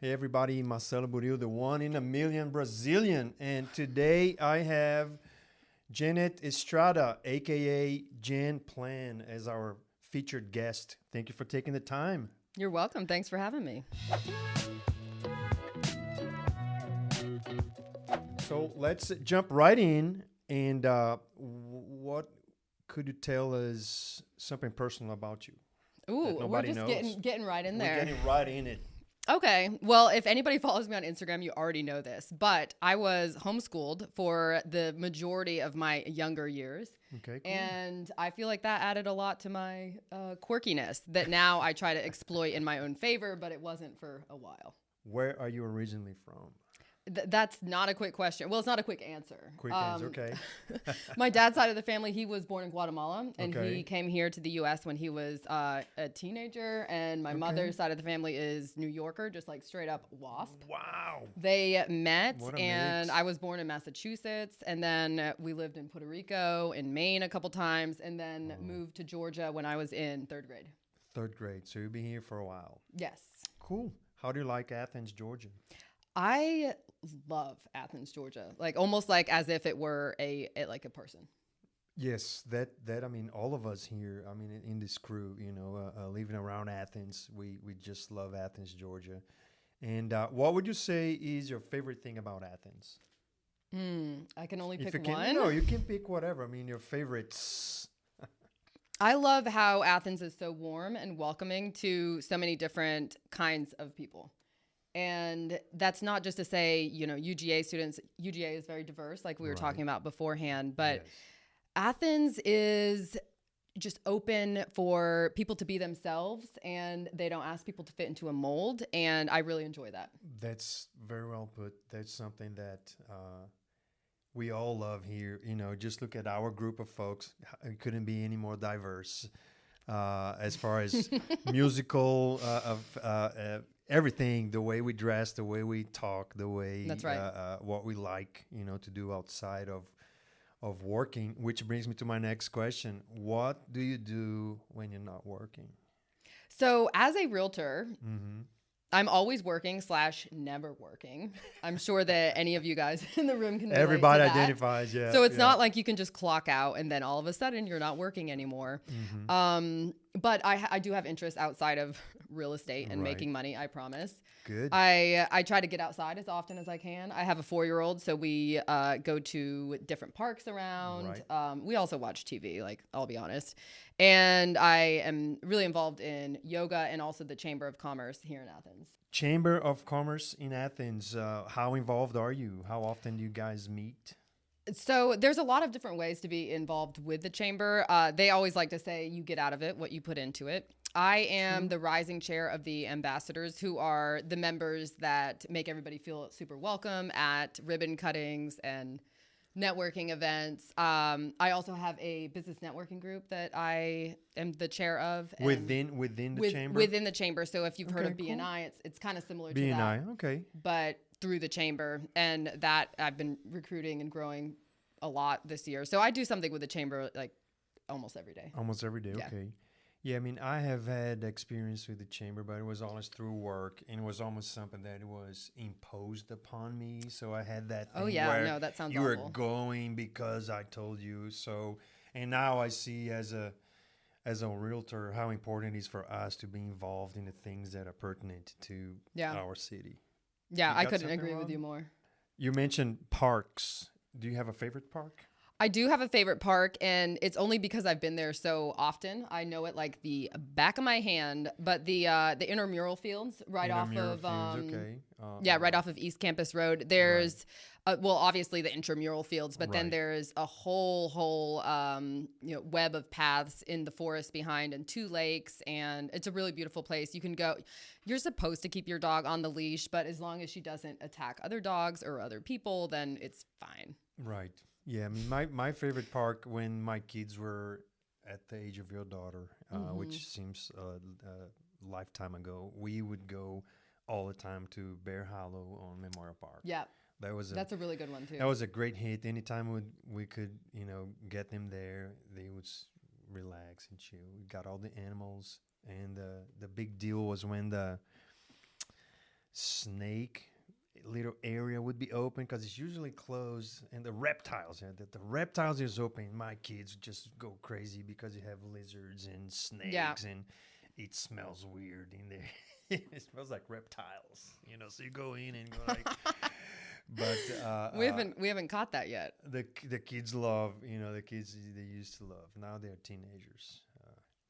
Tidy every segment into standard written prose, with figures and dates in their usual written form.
Hey everybody, Marcelo Buril, the one in a million Brazilian. And today I have Janet Estrada, aka Jan Plan, as our featured guest. Thank you for taking the time. You're welcome. Thanks for having me. So let's jump right in. And what could you tell us something personal about you? Ooh, we're just getting right in there. We're getting right in it. Okay. Well, if anybody follows me on Instagram, you already know this, but I was homeschooled for the majority of my younger years. Okay, cool. And I feel like that added a lot to my quirkiness that now I try to exploit in my own favor, but it wasn't for a while. Where are you originally from? That's not a quick question. Well, it's not a quick answer. Quick answer, okay. My dad's side of the family, he was born in Guatemala, and Okay. he came here to the U.S. when he was a teenager. And my mother's side of the family is New Yorker, just like straight up WASP. Wow. They met, What a and mix. I was born in Massachusetts, and then we lived in Puerto Rico, in Maine a couple times, and then moved to Georgia when I was in third grade. Third grade. So you've been here for a while. Yes. Cool. How do you like Athens, Georgia? I love Athens, Georgia, like almost like as if it were a person. Yes, that I mean, all of us here, I mean, in this crew, living around Athens, we just love Athens, Georgia. And what would you say is your favorite thing about Athens? I can only If you pick can, one. no, you can pick whatever. I mean, your favorites. I love how Athens is so warm and welcoming to so many different kinds of people. And that's not just to say, UGA students, UGA is very diverse, like we were talking about beforehand, but Yes. Athens is just open for people to be themselves, and they don't ask people to fit into a mold. And I really enjoy that. That's very well put. That's something that we all love here. Just look at our group of folks. It couldn't be any more diverse as far as musical, everything, the way we dress, the way we talk, the way That's right. what we like, to do outside of working, which brings me to my next question. What do you do when you're not working? So as a realtor, Mm-hmm. I'm always working / never working. I'm sure that any of you guys in the room can relate Everybody to that. identifies, yeah. So it's yeah. not like you can just clock out and then all of a sudden you're not working anymore. Mm-hmm. But I do have interests outside of real estate and Right. making money, I promise. Good. I try to get outside as often as I can. I have a 4-year-old, so we go to different parks around. Right. We also watch TV, like, I'll be honest. And I am really involved in yoga and also the Chamber of Commerce here in Athens. Chamber of Commerce in Athens. How involved are you? How often do you guys meet? So there's a lot of different ways to be involved with the chamber. They always like to say you get out of it what you put into it. I am the rising chair of the ambassadors, who are the members that make everybody feel super welcome at ribbon cuttings and networking events. I also have a business networking group that I am the chair of. And Within the chamber? Within the chamber. So if you've heard of Okay, cool. BNI, it's kind of similar to BNI, that. okay. But through the chamber, and that I've been recruiting and growing a lot this year. So I do something with the chamber like almost every day. Almost every day, Yeah. okay. Yeah, I mean, I have had experience with the chamber, but it was always through work, and it was almost something that was imposed upon me. So I had that thing Oh yeah, where no, that sounds you awful. were going because I told you so. And now I see as a realtor how important it is for us to be involved in the things that are pertinent to Yeah. our city. Yeah, You I got couldn't something agree with wrong? you more. You mentioned parks. Do you have a favorite park? I do have a favorite park, and it's only because I've been there so often. I know it like the back of my hand. But the intramural fields right off Intramural of fields, okay. right off of East Campus Road. There's well, obviously the intramural fields, but then Right. there's a whole web of paths in the forest behind, and 2 lakes, and it's a really beautiful place. You can go. You're supposed to keep your dog on the leash, but as long as she doesn't attack other dogs or other people, then it's fine. Right. Yeah, I mean, my favorite park when my kids were at the age of your daughter, which seems a lifetime ago, we would go all the time to Bear Hollow on Memorial Park. Yeah, That's a really good one too. that was a great hit. Anytime we could, get them there, they would relax and chill. We got all the animals, and the big deal was when snake little area would be open because it's usually closed, and the reptiles, the reptiles is open. My kids just go crazy because you have lizards and snakes, and it smells weird in there. It smells like reptiles, so you go in and go like but we haven't caught that yet. The kids love, the kids they used to love. Now they're teenagers.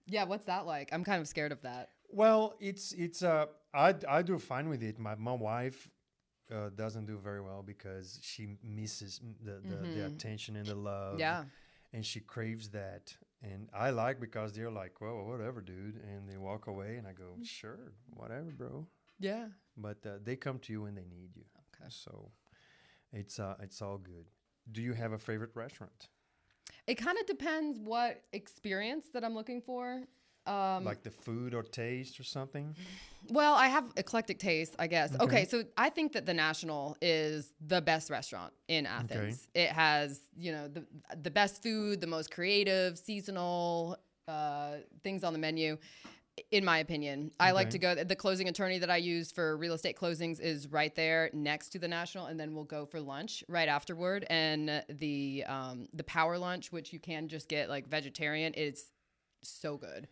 Yeah, what's that like? I'm kind of scared of that. Well, it's I do fine with it. My wife doesn't do very well because she misses the attention and the love. Yeah. And she craves that. And I like because they're like, well, whatever, dude. And they walk away and I go, sure, whatever, bro. Yeah. But they come to you when they need you. Okay. So it's all good. Do you have a favorite restaurant? It kind of depends what experience that I'm looking for. Like the food or taste or something? Well, I have eclectic taste, I guess. Okay, so I think that the National is the best restaurant in Athens. Okay. It has, the best food, the most creative, seasonal things on the menu, in my opinion. I like to go, the closing attorney that I use for real estate closings is right there next to the National, and then we'll go for lunch right afterward. And the power lunch, which you can just get like vegetarian, it's so good.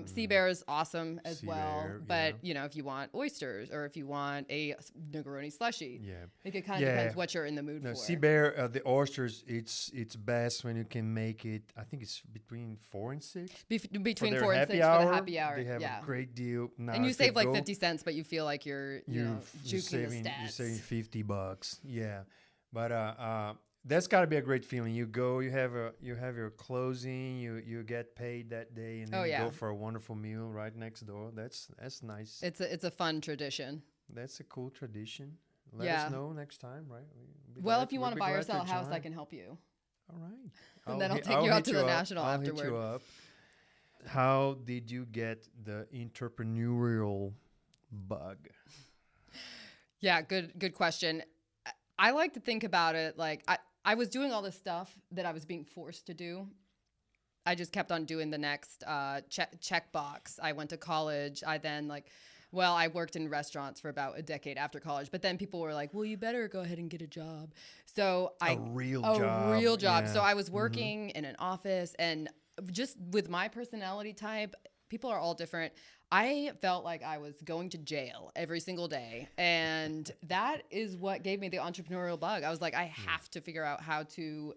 Sea Bear is awesome as well, but if you want oysters or if you want a Negroni slushie, I think it kind of depends what you're in the mood for. Sea Bear, the oysters, it's best when you can make it. I think it's between 4 and 6. Between 4 and 6 for the happy hour. They have a great deal. Now, and you save like 50 cents, but you feel like you're juking the stats. You're saving $50. Yeah, but that's got to be a great feeling. You go, you have your closing, you get paid that day, and then you go for a wonderful meal right next door. That's nice. It's a fun tradition. That's a cool tradition. Let us know next time, right? Well, if you want to buy or sell a house, I can help you. All right. And then I'll take you out to the National afterward. I'll hit you up. How did you get the entrepreneurial bug? Yeah, good question. I like to think about it like I was doing all this stuff that I was being forced to do. I just kept on doing the next check box. I went to college. I then I worked in restaurants for about a decade after college. But then people were like, well, you better go ahead and get a job. So a real job. Yeah. So I was working in an office, and just with my personality type, people are all different. I felt like I was going to jail every single day. And that is what gave me the entrepreneurial bug. I was like, I have to figure out how to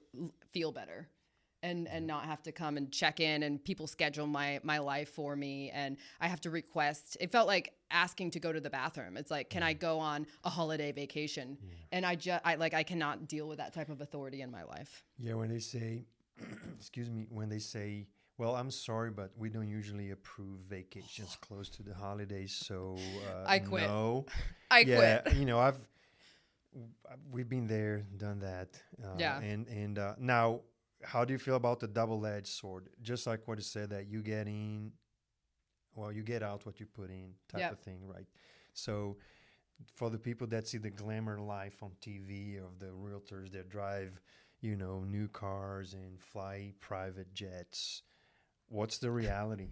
feel better and not have to come and check in, and people schedule my life for me. And I have to request. It felt like asking to go to the bathroom. It's like, can I go on a holiday vacation? Yeah. And I cannot deal with that type of authority in my life. Yeah. When they say, when they say, well, I'm sorry, but we don't usually approve vacations close to the holidays, so I quit. No. I quit. We've been there, done that. And now, how do you feel about the double-edged sword? Just like what you said, that you get in, you get out what you put in, type of thing, right? So, for the people that see the glamour life on TV of the realtors that drive, new cars and fly private jets. What's the reality?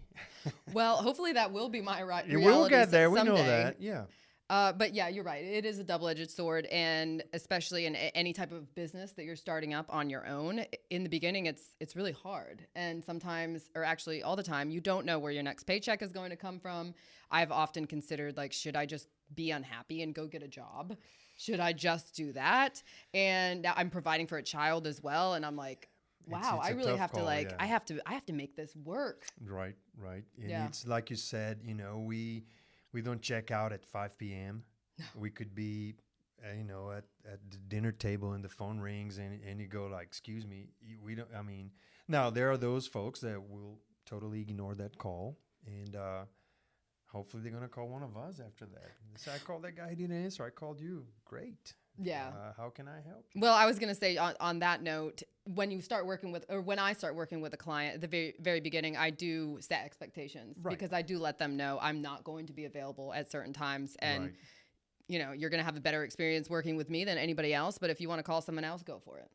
Well, hopefully that will be my reality. It will get there. Someday. We know that. Yeah. But yeah, you're right. It is a double-edged sword, and especially in any type of business that you're starting up on your own. In the beginning, it's really hard, and sometimes, or actually all the time, you don't know where your next paycheck is going to come from. I've often considered, should I just be unhappy and go get a job? Should I just do that? And I'm providing for a child as well, and I'm like, wow, it's I really have call, to I have to make this work. Right. And it's like you said, we don't check out at 5 p.m. We could be, at the dinner table and the phone rings and you go like, excuse me, we don't. I mean, now there are those folks that will totally ignore that call, and hopefully they're gonna call one of us after that. So I called that guy, he didn't answer. I called you. Great. Yeah. How can I help? Well, I was going to say on that note, when I start working with a client at the very, very beginning, I do set expectations because I do let them know I'm not going to be available at certain times. And, you're going to have a better experience working with me than anybody else. But if you want to call someone else, go for it.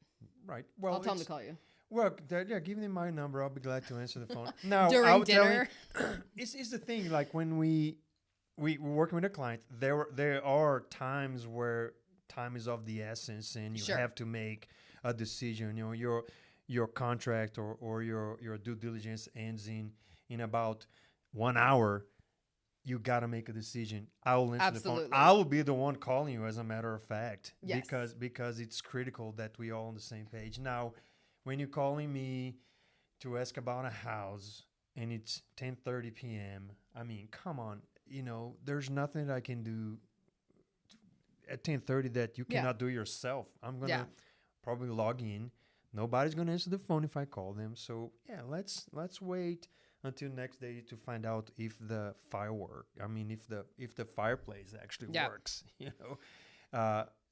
Right. Well, I'll tell them to call you. Well, give them my number. I'll be glad to answer the phone. Now, during dinner. It's the thing, like when we we're working with a client. There are times where time is of the essence, and you Sure. have to make a decision. You know, your contract or your due diligence ends in about 1 hour. You got to make a decision. I will answer the phone. Absolutely. I will be the one calling you, as a matter of fact, Yes. because it's critical that we all on the same page. Now, when you're calling me to ask about a house and it's 10:30 p.m., I mean, come on, you know, there's nothing that I can do at 10:30 that you Yeah. cannot do yourself. I'm gonna Yeah. probably log in. Nobody's gonna answer the phone if I call them. So yeah, let's wait until next day to find out if the firework. I mean, if the fireplace actually Yeah. works. You know,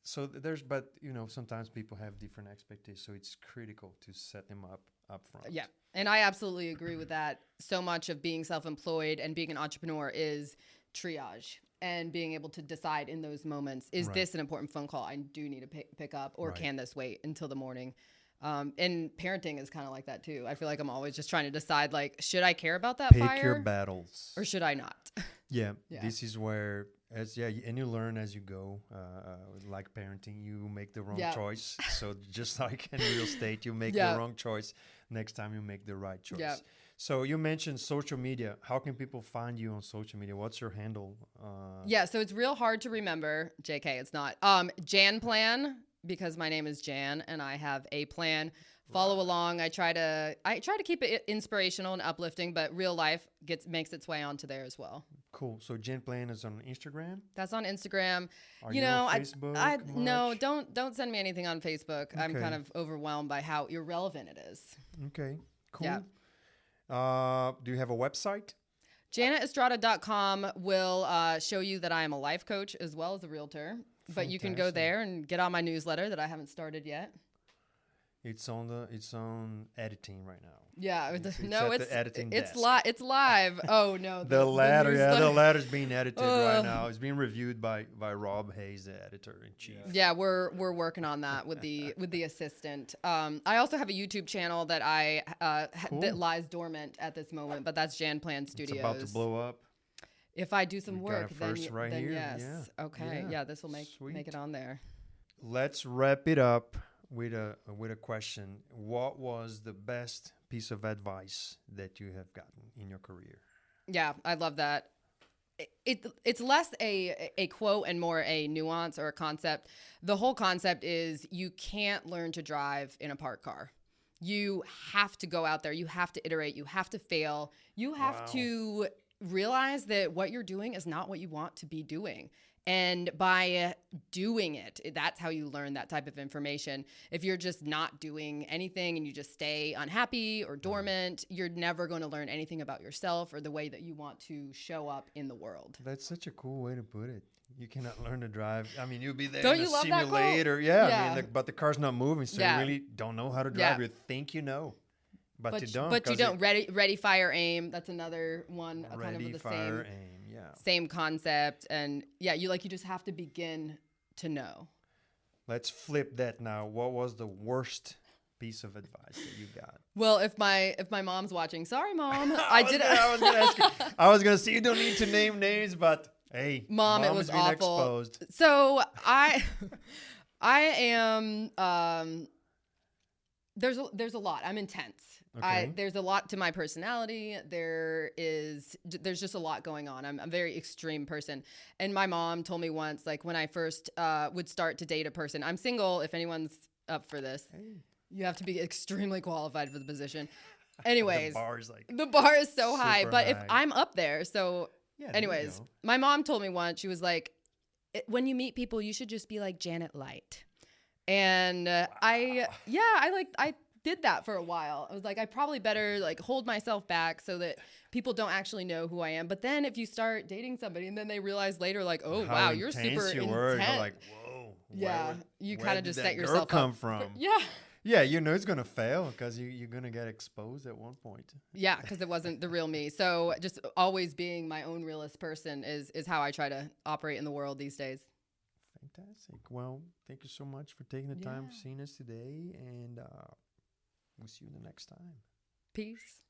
so but you know, sometimes people have different expectations. So it's critical to set them up front. Yeah. And I absolutely agree with that. So much of being self-employed and being an entrepreneur is triage and being able to decide in those moments, is Right. this an important phone call I do need to pick up, or Right. can this wait until the morning? And parenting is kind of like that too. I feel like I'm always just trying to decide, like, should I care about that Pick fire your battles. or should I not? Yeah, Yeah. this is where, and you learn as you go. Like parenting, you make the wrong Yeah. choice. So just like in real estate, you make Yeah. the wrong choice. Next time, you make the right choice. Yeah. So you mentioned social media. How can people find you on social media? What's your handle? Yeah, so it's real hard to remember. JK, it's not. Jan Plan, because my name is Jan and I have a plan. Follow along. I try to keep it inspirational and uplifting, but real life makes its way onto there as well. Cool. So Jen Plan is on Instagram. That's on Instagram. Are you you know, on Facebook? no, much? don't send me anything on Facebook. I'm Okay. kind of overwhelmed by how irrelevant it is. Okay. Cool. Yeah. Do you have a website? JanetEstrada.com will show you that I am a life coach as well as a realtor. But you can go Fantastic. there and get on my newsletter that I haven't started yet. It's on editing right now. Yeah, It's no, at the editing desk. It's live. Oh no, The newsletter. the letter's being edited right Ugh. now. It's being reviewed by Rob Hayes, the editor in chief. Yeah, we're working on that with the assistant. I also have a YouTube channel that Cool. that lies dormant at this moment, but that's Jan Plan Studios. It's about to blow up. If I do some We got work, it then, first right then here. yes. Yeah. Okay. Yeah. Yeah, this will make Sweet. it on there. Let's wrap it up with a question. What was the best piece of advice that you have gotten in your career? Yeah, I love that. It's less a quote and more a nuance or a concept. The whole concept is you can't learn to drive in a parked car. You have to go out there. You have to iterate. You have to fail. You have Wow. to realize that what you're doing is not what you want to be doing. And by doing it, that's how you learn that type of information. If you're just not doing anything and you just stay unhappy or dormant, you're never going to learn anything about yourself or the way that you want to show up in the world. That's such a cool way to put it. You cannot learn to drive. I mean, you'll be there Don't in a you love that quote? simulator. Yeah, I Yeah. mean, but the car's not moving, so Yeah. you really don't know how to drive. Yeah. You think you know, but you But don't. you 'cause don't. Ready, fire, aim. That's another one. Kind Ready, of the fire, same aim. Yeah. same concept. And yeah, you just have to begin to know. Let's flip that now. What was the worst piece of advice that you got? Well, if my mom's watching, sorry, mom, I was gonna ask you. I was gonna say you don't need to name names, but hey, Mom, it has was been awful. exposed. So I am. There's a lot. I'm intense. Okay. There's a lot to my personality. There's just a lot going on. I'm a very extreme person. And my mom told me once, like when I first would start to date a person, I'm single. If anyone's up for this, Hey. you have to be extremely qualified for the position. Anyways, The bar's like the bar is so high. super But if high. I'm up there, so yeah. there you anyways, go. my mom told me once, she was like, when you meet people, you should just be like Janet Light. And I did that for a while. I was like, I probably better like hold myself back so that people don't actually know who I am. But then if you start dating somebody and then they realize later, like, oh, How wow, you're intense super you were, intense. you're like, whoa. Yeah, you where kind of did just that set girl yourself come up. from? Yeah. Yeah, you know it's gonna fail because you're gonna get exposed at one point. Yeah, because it wasn't the real me. So just always being my own realist person is how I try to operate in the world these days. Fantastic. Well, thank you so much for taking the time Yeah. seeing us today, and we'll see you the next time. Peace.